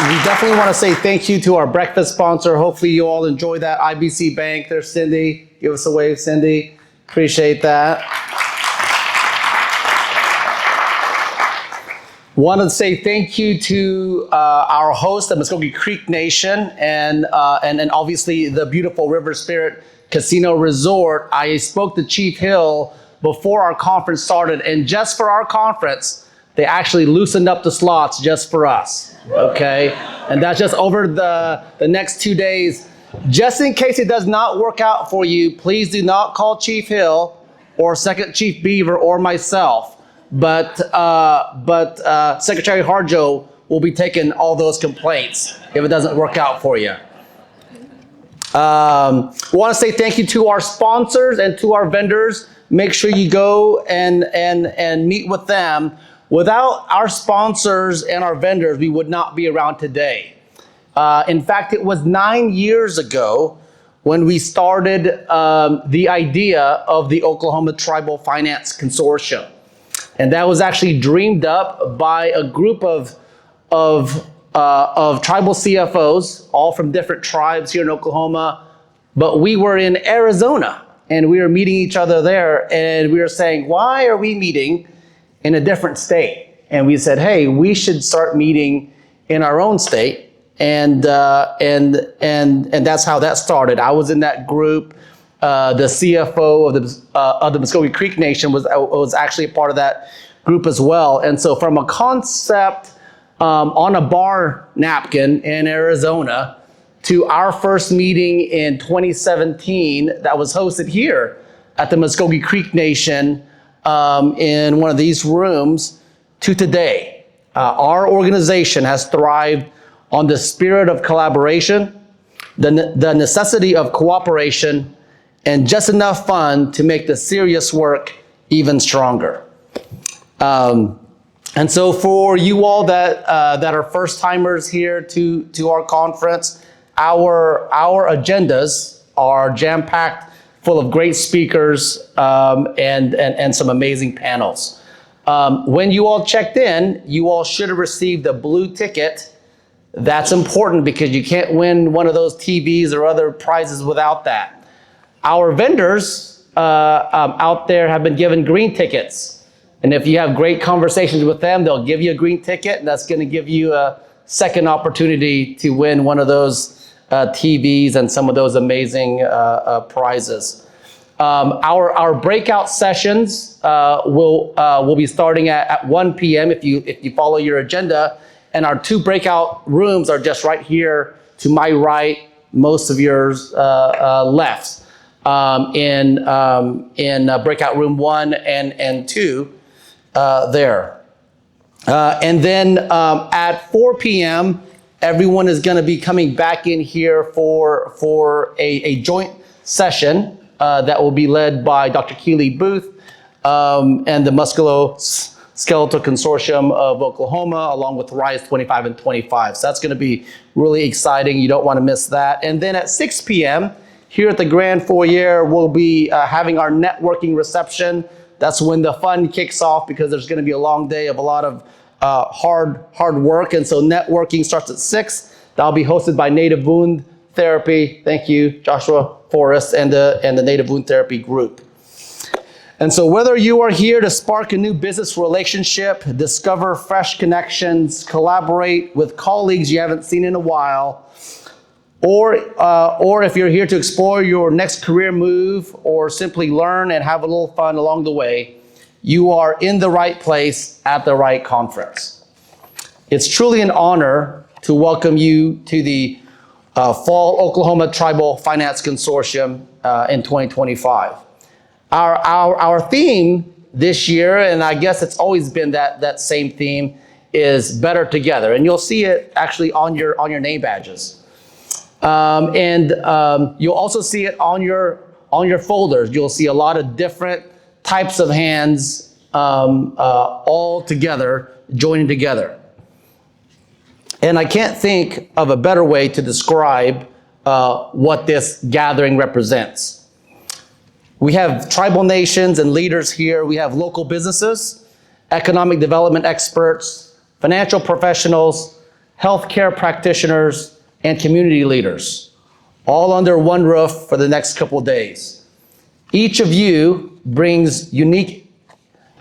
we definitely want to say thank you to our breakfast sponsor. Hopefully you all enjoy that. IBC Bank. There's Cindy. Give us a wave, Cindy. Appreciate that. Want to say thank you to our host, the Muskogee Creek Nation, and obviously the beautiful River Spirit Casino Resort. I spoke to Chief Hill before our conference started, and just for our conference, they actually loosened up the slots just for us, okay? And that's just over the next 2 days. Just in case it does not work out for you, please do not call Chief Hill or Second Chief Beaver or myself. But Secretary Harjo will be taking all those complaints if it doesn't work out for you. We want to say thank you to our sponsors and to our vendors. Make sure you go and meet with them. Without our sponsors and our vendors, we would not be around today. In fact, it was 9 years ago when we started the idea of the Oklahoma Tribal Finance Consortium. And that was actually dreamed up by a group of tribal CFOs, all from different tribes here in Oklahoma. But we were in Arizona, and we were meeting each other there, and we were saying, why are we meeting in a different state? And we said, hey, we should start meeting in our own state, and that's how that started. I was in that group. The CFO of the Muskogee Creek Nation was actually a part of that group as well. And so from a concept on a bar napkin in Arizona to our first meeting in 2017 that was hosted here at the Muskogee Creek Nation in one of these rooms to today, our organization has thrived on the spirit of collaboration, the necessity of cooperation, and just enough fun to make the serious work even stronger. And so for you all that are first timers here to our conference, our agendas are jam-packed full of great speakers and some amazing panels. When you all checked in, you all should have received a blue ticket. That's important because you can't win one of those TVs or other prizes without that. Our vendors out there have been given green tickets. And if you have great conversations with them, they'll give you a green ticket, and that's going to give you a second opportunity to win one of those TVs and some of those amazing prizes. Our breakout sessions will be starting at 1 p.m. if you follow your agenda. And our 2 breakout rooms are just right here to my right, most of yours left. In breakout room 1 and 2 there. And then at 4 p.m., everyone is going to be coming back in here for a joint session that will be led by Dr. Keely Booth and the Musculoskeletal Consortium of Oklahoma, along with RISE 25 and 25. So that's going to be really exciting. You don't want to miss that. And then at 6 p.m., here at the Grand Foyer, we'll be having our networking reception. That's when the fun kicks off because there's going to be a long day of a lot of hard work. And so networking starts at 6. That'll be hosted by Native Wound Therapy. Thank you, Joshua Forrest, and the Native Wound Therapy group. And so whether you are here to spark a new business relationship, discover fresh connections, collaborate with colleagues you haven't seen in a while, or if you're here to explore your next career move or simply learn and have a little fun along the way, you are in the right place at the right conference. It's truly an honor to welcome you to the Fall Oklahoma Tribal Finance Consortium in 2025. Our theme this year, and I guess it's always been that same theme, is Better Together. And you'll see it actually on your name badges. You'll also see it on your folders. You'll see a lot of different types of hands all together, joining together. And I can't think of a better way to describe what this gathering represents. We have tribal nations and leaders here. We have local businesses, economic development experts, financial professionals, healthcare practitioners, and community leaders, all under one roof for the next couple of days. Each of you brings unique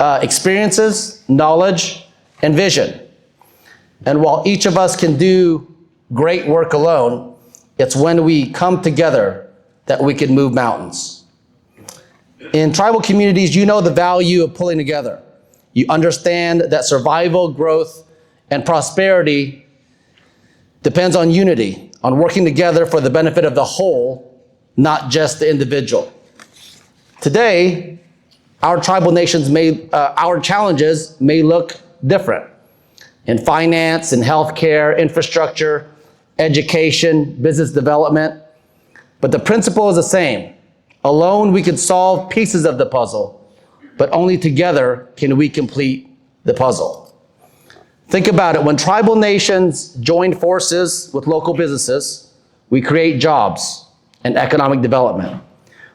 experiences, knowledge, and vision. And while each of us can do great work alone, it's when we come together that we can move mountains. In tribal communities, you know the value of pulling together. You understand that survival, growth, and prosperity depends on unity, on working together for the benefit of the whole, not just the individual. Today, our tribal nations our challenges may look different in finance, in healthcare, infrastructure, education, business development, but the principle is the same. Alone, we can solve pieces of the puzzle, but only together can we complete the puzzle. Think about it. When tribal nations join forces with local businesses, we create jobs and economic development.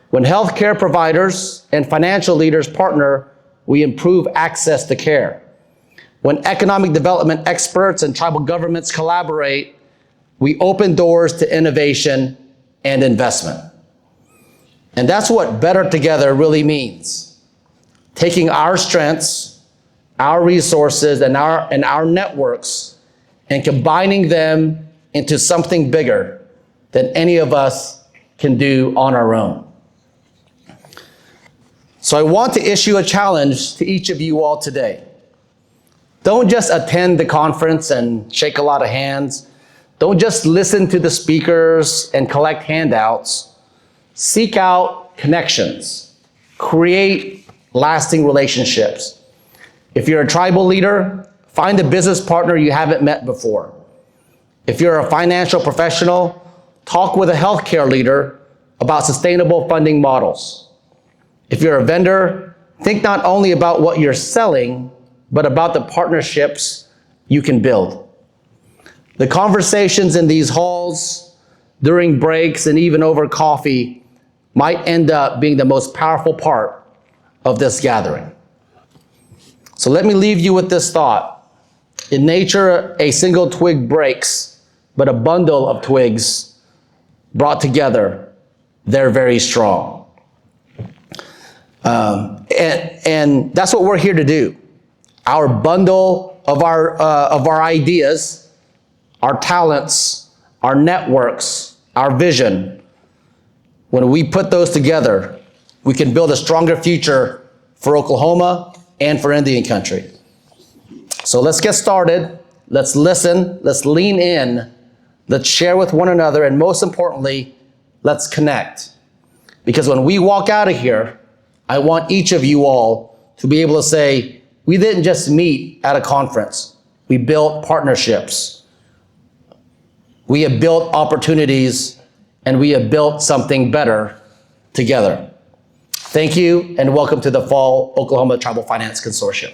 When healthcare providers and financial leaders partner, we improve access to care. When economic development experts and tribal governments collaborate, we open doors to innovation and investment. And that's what better together really means. Taking our strengths, our resources, and our networks, and combining them into something bigger than any of us can do on our own. So I want to issue a challenge to each of you all today. Don't just attend the conference and shake a lot of hands. Don't just listen to the speakers and collect handouts. Seek out connections. Create lasting relationships. If you're a tribal leader, find a business partner you haven't met before. If you're a financial professional, talk with a healthcare leader about sustainable funding models. If you're a vendor, think not only about what you're selling, but about the partnerships you can build. The conversations in these halls, during breaks, and even over coffee might end up being the most powerful part of this gathering. So let me leave you with this thought. In nature, a single twig breaks, but a bundle of twigs brought together, they're very strong. And that's what we're here to do. Our bundle of our ideas, our talents, our networks, our vision, when we put those together, we can build a stronger future for Oklahoma and for Indian country. So let's get started. Let's listen. Let's lean in. Let's share with one another. And most importantly, let's connect. Because when we walk out of here, I want each of you all to be able to say, we didn't just meet at a conference. We built partnerships. We have built opportunities, and we have built something better together. Thank you, and welcome to the Fall Oklahoma Tribal Finance Consortium.